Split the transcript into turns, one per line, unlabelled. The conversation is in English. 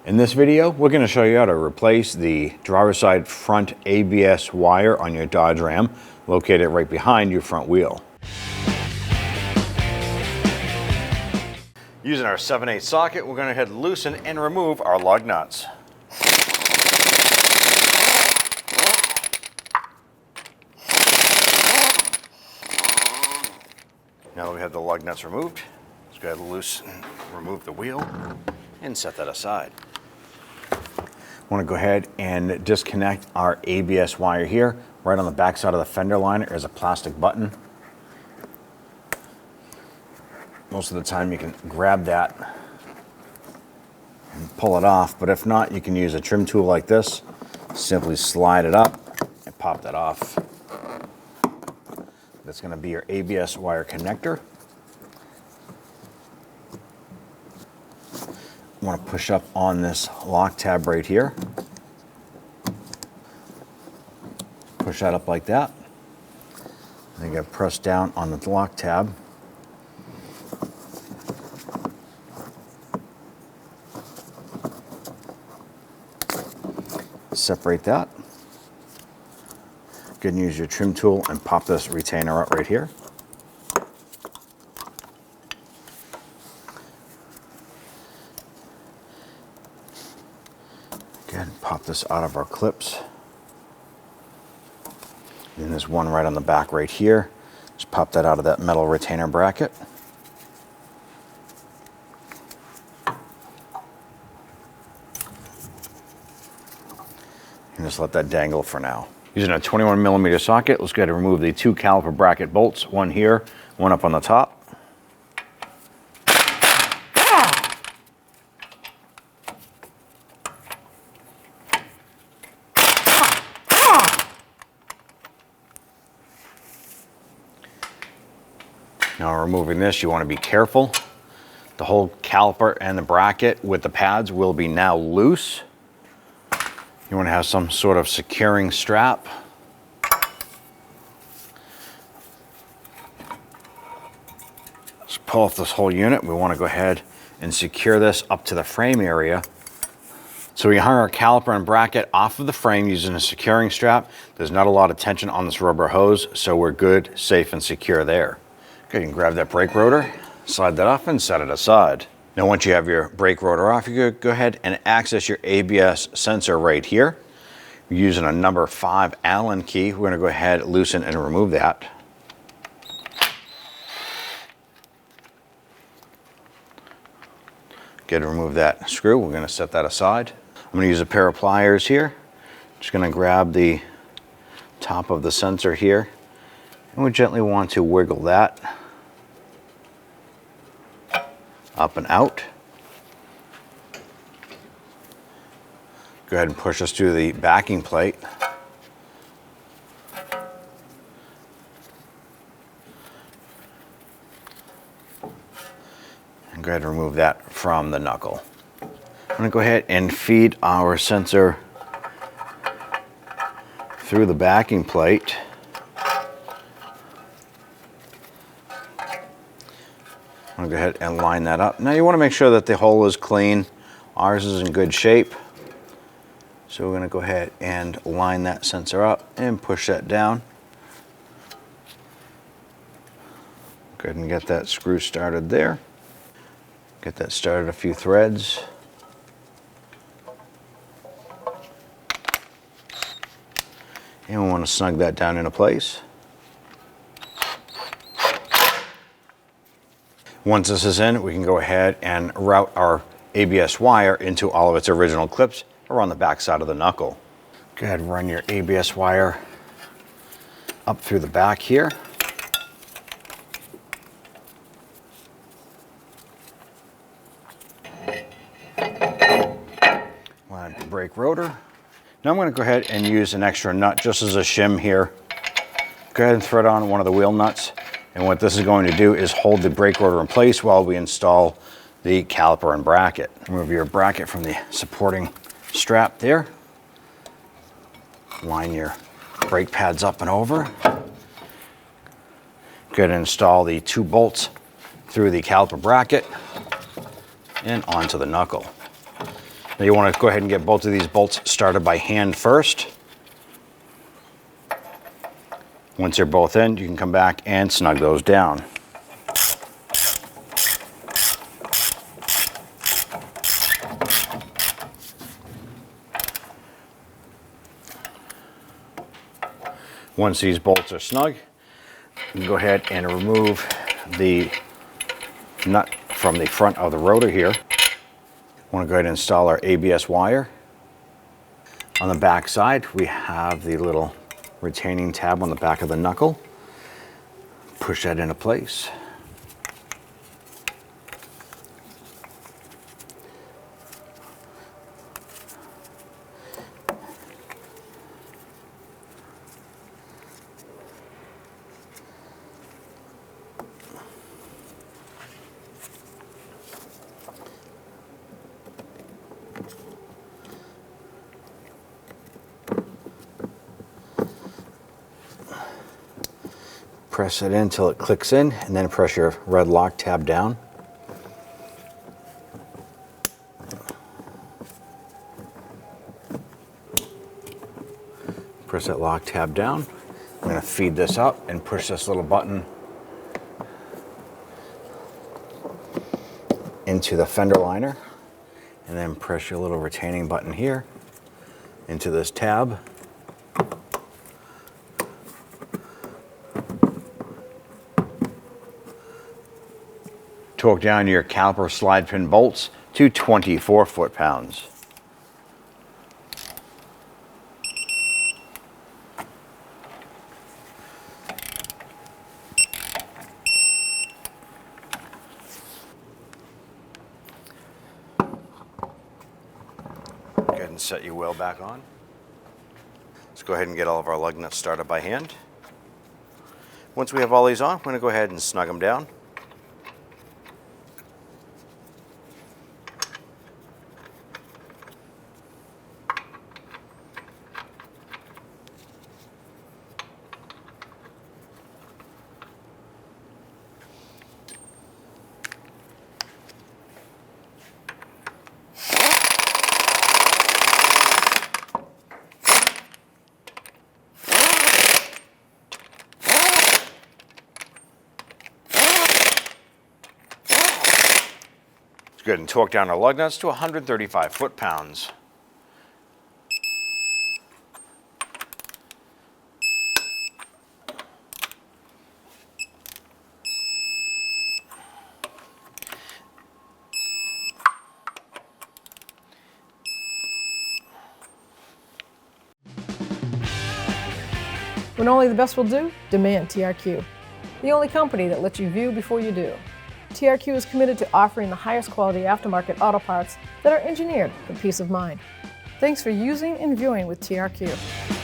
In this video, we're going to show you how to replace the driver's side front ABS wire on your Dodge Ram, located right behind your front wheel. Using our 7/8 socket, we're going to head loosen and remove our lug nuts. Now that we have the lug nuts removed, let's go ahead and loosen, remove the wheel, and set that aside. I want to go ahead and disconnect our ABS wire here. Right on the back side of the fender liner is a plastic button. Most of the time you can grab that and pull it off, but if not, you can use a trim tool like this. Simply slide it up and pop that off. That's going to be your ABS wire connector. I want to push up on this lock tab right here. Push that up like that. Then you got to press down on the lock tab. Separate that. You can use your trim tool and pop this retainer out right here. Again, pop this out of our clips. And there's one right on the back right here. Just pop that out of that metal retainer bracket. And just let that dangle for now. Using a 21mm socket, let's go ahead and remove the two caliper bracket bolts, one here, one up on the top. Now removing this, you want to be careful. The whole caliper and the bracket with the pads will be now loose. You want to have some sort of securing strap. Let's pull off this whole unit. We want to go ahead and secure this up to the frame area. So we hung our caliper and bracket off of the frame using a securing strap. There's not a lot of tension on this rubber hose, so we're good, safe, and secure there. Okay, you can grab that brake rotor, slide that off, and set it aside. Now once you have your brake rotor off, you could go ahead and access your ABS sensor right here. We're using a number 5 Allen key. We're going to go ahead, loosen, and remove that. Good, remove that screw. We're going to set that aside. I'm going to use a pair of pliers here. Just going to grab the top of the sensor here, and we gently want to wiggle that up and out. Go ahead and push us through the backing plate. And go ahead and remove that from the knuckle. I'm going to go ahead and feed our sensor through the backing plate. I'm going to go ahead and line that up. Now you want to make sure that the hole is clean. Ours is in good shape. So we're going to go ahead and line that sensor up and push that down. Go ahead and get that screw started there. Get that started a few threads. And we want to snug that down into place. Once this is in, we can go ahead and route our ABS wire into all of its original clips around the back side of the knuckle. Go ahead and run your ABS wire up through the back here. Line the brake rotor. Now I'm going to go ahead and use an extra nut just as a shim here. Go ahead and thread on one of the wheel nuts. And what this is going to do is hold the brake rotor in place while we install the caliper and bracket. Remove your bracket from the supporting strap there. Line your brake pads up and over. Go ahead and install the 2 bolts through the caliper bracket and onto the knuckle. Now you want to go ahead and get both of these bolts started by hand first. Once they're both in, you can come back and snug those down. Once these bolts are snug, you can go ahead and remove the nut from the front of the rotor here. I want to go ahead and install our ABS wire. On the back side, we have the little retaining tab on the back of the knuckle. Push that into place. Press it in until it clicks in, and then press your red lock tab down. Press that lock tab down. I'm going to feed this up and push this little button into the fender liner, and then press your little retaining button here into this tab. Torque down your caliper slide pin bolts to 24 foot-pounds. Go ahead and set your wheel back on. Let's go ahead and get all of our lug nuts started by hand. Once we have all these on, we're going to go ahead and snug them down. It's good, and torque down our lug nuts to 135 foot-pounds.
When only the best will do, demand TRQ. The only company that lets you view before you do. TRQ is committed to offering the highest quality aftermarket auto parts that are engineered for peace of mind. Thanks for using and viewing with TRQ.